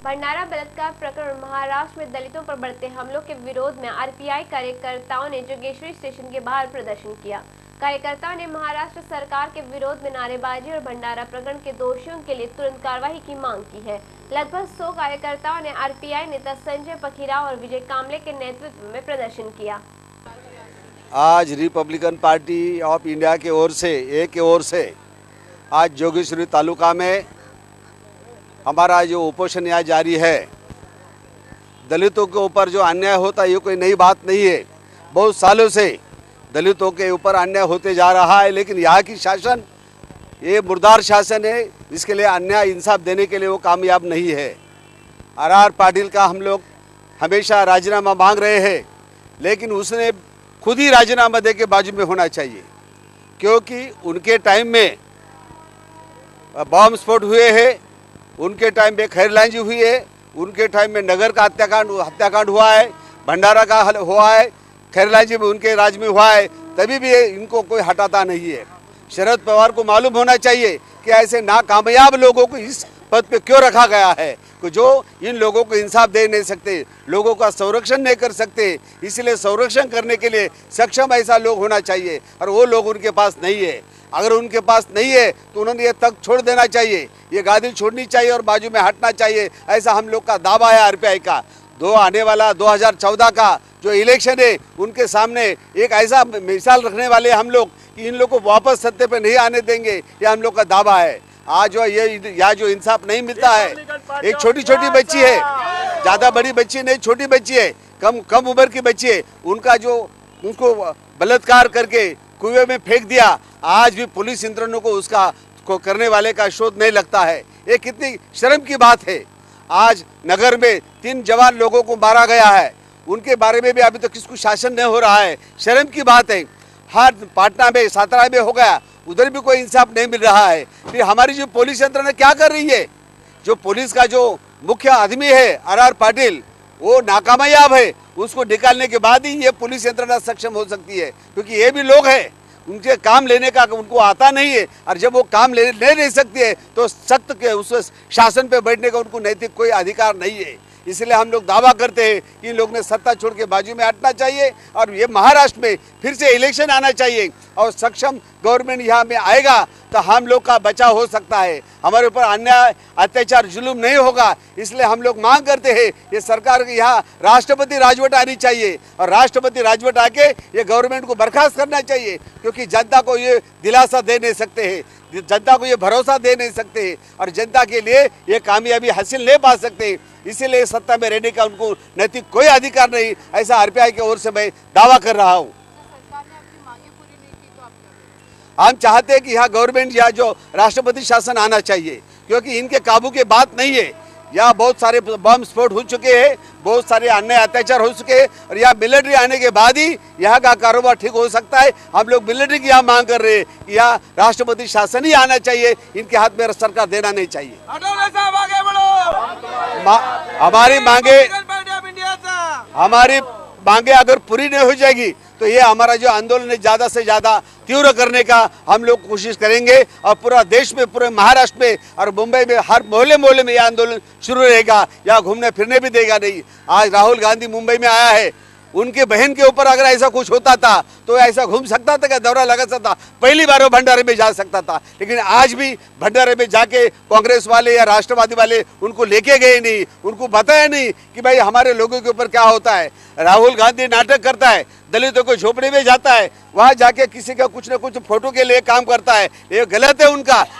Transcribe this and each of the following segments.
भंडारा बलात्कार प्रकरण महाराष्ट्र में दलितों पर बढ़ते हमलों के विरोध में आरपीआई कार्यकर्ताओं ने जोगेश्वरी स्टेशन के बाहर प्रदर्शन किया। कार्यकर्ताओं ने महाराष्ट्र सरकार के विरोध में नारेबाजी और भंडारा प्रकरण के दोषियों के लिए तुरंत कार्रवाई की मांग की है। लगभग 100 कार्यकर्ताओं ने आरपीआई नेता संजय पखीराव और विजय कामले के नेतृत्व में प्रदर्शन किया। आज रिपब्लिकन पार्टी ऑफ इंडिया की ओर से आज जोगेश्वरी तालुका में हमारा जो उपोषण यहाँ जारी है। दलितों के ऊपर जो अन्याय होता है ये कोई नई बात नहीं है। बहुत सालों से दलितों के ऊपर अन्याय होते जा रहा है, लेकिन यहाँ की शासन ये मुर्दार शासन है। इसके लिए अन्याय इंसाफ देने के लिए वो कामयाब नहीं है। आर पाटिल का हम लोग हमेशा राजीनामा मांग रहे हैं, लेकिन उसने खुद ही राजीनामा दे के बाजू में होना चाहिए, क्योंकि उनके टाइम में बम स्फोट हुए हैं, उनके टाइम में खैरलांजी हुई है, उनके टाइम में नगर का हत्याकांड हुआ है, भंडारा का हुआ है, खैरलांजी में उनके राज में हुआ है, तभी भी इनको कोई हटाता नहीं है। शरद पवार को मालूम होना चाहिए कि ऐसे नाकामयाब लोगों को इस पद पे क्यों रखा गया है, कि जो इन लोगों को इंसाफ दे नहीं सकते, लोगों का संरक्षण नहीं कर सकते। इसलिए संरक्षण करने के लिए सक्षम ऐसा लोग होना चाहिए, और वो लोग उनके पास नहीं है। अगर उनके पास नहीं है तो उन्होंने ये तक छोड़ देना चाहिए, ये गादी छोड़नी चाहिए और बाजू में हटना चाहिए। ऐसा हम लोग का दावा है आरपीआई का। आने वाला 2014 का जो इलेक्शन है, उनके सामने एक ऐसा मिसाल रखने वाले हम लोग कि इन लोग को वापस सत्ते पे नहीं आने देंगे, ये हम लोग का दावा है। आज जो यहाँ जो इंसाफ नहीं मिलता है, एक छोटी बच्ची है, ज़्यादा बड़ी बच्ची नहीं, छोटी बच्ची है, कम उम्र की बच्ची है, उनको बलात्कार करके कुएं में फेंक दिया। आज भी पुलिस यंत्रणों को करने वाले का शोध नहीं लगता है। ये कितनी शर्म की बात है। आज नगर में 3 जवान लोगों को मारा गया है, उनके बारे में भी अभी तक किसको शासन नहीं हो रहा है। शर्म की बात है। हर पाटना में, सातारा में हो गया, उधर भी कोई इंसाफ नहीं मिल रहा है। फिर हमारी जो पुलिस यंत्रणा क्या कर रही है? जो पुलिस का जो मुख्य आदमी है आर पाटिल, वो नाकामयाब है। उसको निकालने के बाद ही ये पुलिस यंत्रणा सक्षम हो सकती है, क्योंकि ये भी लोग हैं, उनके काम लेने का उनको आता नहीं है। और जब वो काम ले नहीं सकती है तो सख्त के उस शासन पे बैठने का उनको नैतिक कोई अधिकार नहीं है। इसलिए हम लोग दावा करते हैं कि इन लोग ने सत्ता छोड़ के बाजू में हटना चाहिए, और ये महाराष्ट्र में फिर से इलेक्शन आना चाहिए, और सक्षम गवर्नमेंट यहाँ में आएगा तो हम लोग का बचाव हो सकता है, हमारे ऊपर अन्याय अत्याचार जुल्म नहीं होगा। इसलिए हम लोग मांग करते हैं ये सरकार के यहाँ राष्ट्रपति राजवट आनी चाहिए, और राष्ट्रपति राजवट आके ये गवर्नमेंट को बर्खास्त करना चाहिए, क्योंकि जनता को ये दिलासा दे नहीं सकते हैं, जनता को ये भरोसा दे नहीं सकते हैं, और जनता के लिए ये कामयाबी हासिल नहीं पा सकते। इसीलिए सत्ता में रहने का उनको नैतिक कोई अधिकार नहीं। ऐसा आरपीआई की ओर से मैं दावा कर रहा हूँ। हम चाहते हैं कि यहाँ गवर्नमेंट या जो राष्ट्रपति शासन आना चाहिए, क्योंकि इनके काबू की बात नहीं है। यहाँ बहुत सारे बम स्फोट हो चुके हैं, बहुत सारे अन्याय अत्याचार हो चुके हैं, और यहाँ मिलिट्री आने के बाद ही यहाँ का कारोबार ठीक हो सकता है। हम लोग मिलिट्री की यहाँ मांग कर रहे हैं कि यहाँ राष्ट्रपति शासन ही आना चाहिए, इनके हाथ में सरकार देना नहीं चाहिए। हमारी मांगे अगर पूरी नहीं हो जाएगी तो ये हमारा जो आंदोलन है ज़्यादा से ज़्यादा तीव्र करने का हम लोग कोशिश करेंगे, और पूरा देश में, पूरे महाराष्ट्र में और मुंबई में हर मोहल्ले में ये आंदोलन शुरू रहेगा। यहाँ घूमने फिरने भी देगा नहीं। आज राहुल गांधी मुंबई में आया है, उनके बहन के ऊपर अगर ऐसा कुछ होता था तो ऐसा घूम सकता था, क्या दौरा लगा सकता? पहली बार वो भंडारे में जा सकता था, लेकिन आज भी भंडारे में जाके कांग्रेस वाले या राष्ट्रवादी वाले उनको लेके गए नहीं, उनको बताया नहीं कि भाई हमारे लोगों के ऊपर क्या होता है। राहुल गांधी नाटक करता है, दलितों को झोपड़ी में जाता है, वहाँ जाके किसी का कुछ न कुछ फोटो के लिए काम करता है। ये गलत है,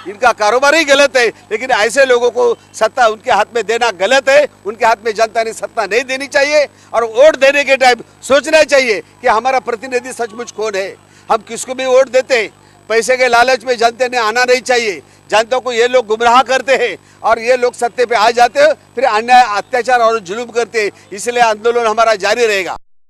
इनका कारोबार ही गलत है। लेकिन ऐसे लोगों को सत्ता उनके हाथ में देना गलत है। उनके हाथ में जनता ने सत्ता नहीं देनी चाहिए, और वोट देने के टाइम सोचना चाहिए कि हमारा प्रतिनिधि सचमुच कौन है। हम किसको भी वोट देते, पैसे के लालच में जनता ने आना नहीं चाहिए। जनता को ये लोग गुमराह करते हैं, और ये लोग सत्ते पे आ जाते हैं, फिर अन्याय अत्याचार और जुल्म करते हैं। इसलिए आंदोलन हमारा जारी रहेगा।